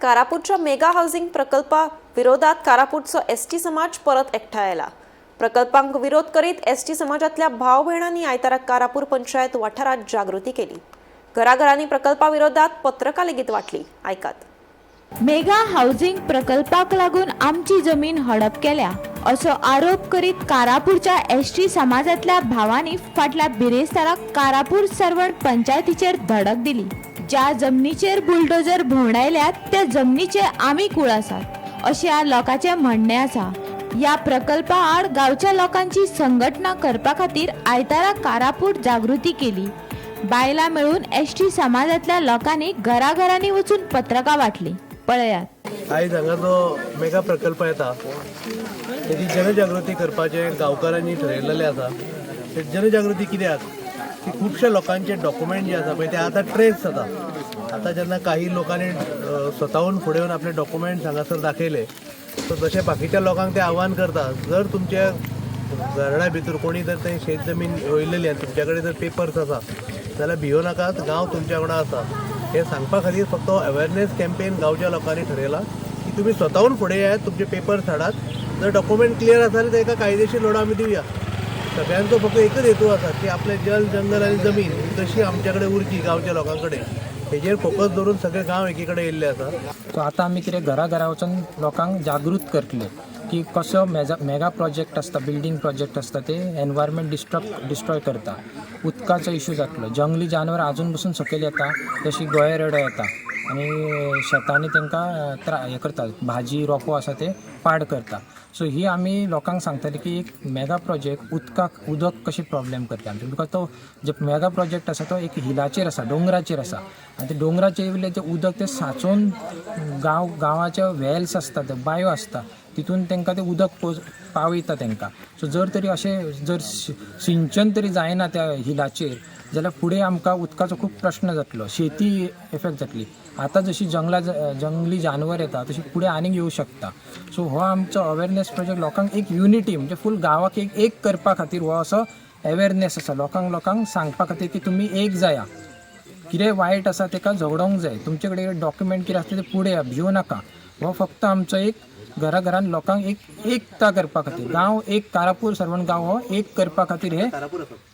कारापूरच्या mega housing प्रकल्पा विरोधात कारापूरचो ST समाज परत एकठांयला। प्रकल्पांक विरोध करीत एसटी समाजातल्या भाव भयणांनी आयतारा कारापूर पंचायत वाठारात जागृती केली। घराघरांनी प्रकल्पा विरोधात पत्रकां लेगीत वाटली। आयकात। मेगा हाऊसिंग प्रकल्पाक लागून आमची जमीन हडप केल्या असो आरोप करीत कारापूरच्या एसटी समाजातल्या भावांनी फाटल्या बिरेस्ताराक कारापूर सरवण पंचायतीचेर धडक दिली। ज्या जमनीचेर बुलडोजर भोंवडायल्यात त्या जमनीचे आमी कूळ आसात अशें ह्या लोकांचे म्हणणे आसा। या प्रकल्पा आड गांवच्या लोकांची संघटना करपा खातीर आयतारा कारापूर जागृती केली। बायलां मेळून एसटी समाजातल्या लोकांनी घराघरांनी वचून पत्रकां वाटली। पळयात। आयज हांगा जो मेगा प्रकल्प येता तेची जनजागृती करपाचे गांवकारांनी ठरयलेले आसा। ते जनजागृती कित्याक की खुबशा लोकांचे डॉक्युमेंट जे आसा पळय ते आतां ट्रेस जाता। आतां जेन्ना काही लोकांनी स्वताहून फुडें येवन आपले डॉक्युमेंट्स हांगासर दाखयले सो तशें बाकीच्या लोकांक ते आव्हान करता, जर तुमच्या घराड्या भितर कोणी जर थंय शेत जमीन रोयलेली आनी तुमच्या कडेन जर पेपर्स आसा जाल्यार भियो नाकात, गांव तुमच्या वांगडा आसा। हे सांगपा खातीर फक्त अवेरनेस कॅम्पेन गांवच्या लोकांनी ठरयला की तुमी स्वताहून फुडें येयात, तुमचे पेपर्स हाडात, जर डॉक्युमेंट क्लियर आसा जाल्यार ताका कायदेशीर लढो आमी दिवया। सगळ्यांचो फक्त एकच हेतू आसा की आपले जल जंगल आनी जमीन कशी आमच्या कडेन उरची गांवच्या लोकां कडेन, हेजेर फोकस दवरून सगळे गांव एकी कडेन येयल्ले आसा। सो आतां आमी कितें घरा वचून लोकांक जागृत करतले की कसो मेगा प्रोजेक्ट आसता, बिल्डींग प्रोजेक्ट आसता ते एनवायरमेंट डिस्ट्रॉय करता, उदकाचो इश्यू जातलो, जंगली जानवर आजून पसून सकयल येता, जशी गोंयरेडो येता आनी शेतांनी तांकां हे करता, भाजी रोपो आसा ते पाड करता। सो ही आमी लोकांक सांगतले की एक मेगा प्रोजेक्ट उदक कशें प्रॉब्लेम करता आमचे, बिकॉज तो जो मेगा प्रोजेक्ट आसा तो एक हिलाचेर आसा, डोंगराचेर आसा आनी ते डोंगराचेर वयले ते उदक ते सांचून गांवाच्या वेल्स आसता, ते बांयो आसता, तितून तांकां ते उदक पावयता तांकां। सो जर तरी अशें जर सिंचन तरी जायना त्या हिलाचेर जाल्यार फुडें आमकां उदकाचो खूब प्रश्न जातलो, शेती इफेक्ट जातली। आतां जशी जंगली जानवर येता तशी फुडें आनीक येवं शकता। सो हो आमचो अवेरनेस प्रोजेक्ट लोकांक एक युनिटी म्हणजे फूल गांवाक एक करपा खातीर हो असो अवेरनेस आसा, लोकांक सांगपा खातीर की तुमी एक जाया, कितें वायट आसा तेका झगडोंक जाय, तुमचे कडेन डॉक्युमेंट कितें आसता ते फुडें या, भिवू नाका। हो फक्त आमचो एक घराघरान लोकांक एकता करपा खातीर, गांव एक कारापूर सरवण गांव हो एक करपा खातीर हे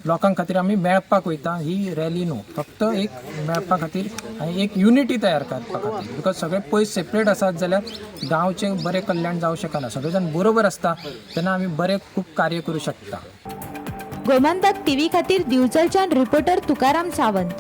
लोकां खातीर आमी मेळपाक वयता। ही रॅली न्हू, फक्त एक मेळपा खातीर आनी एक युनिटी तयार करपा खातीर, बिकॉज सगळे पयस सेपरेट आसात जाल्यार गांवचें बरें कल्याण जावं शकना। सगळे जाण बरोबर आसता तेन्ना आमी बरें खूब कार्य करूं शकता। गोमंतक टीव्ही खातीर दिवचलच्यान रिपोर्टर तुकाराम सावंत।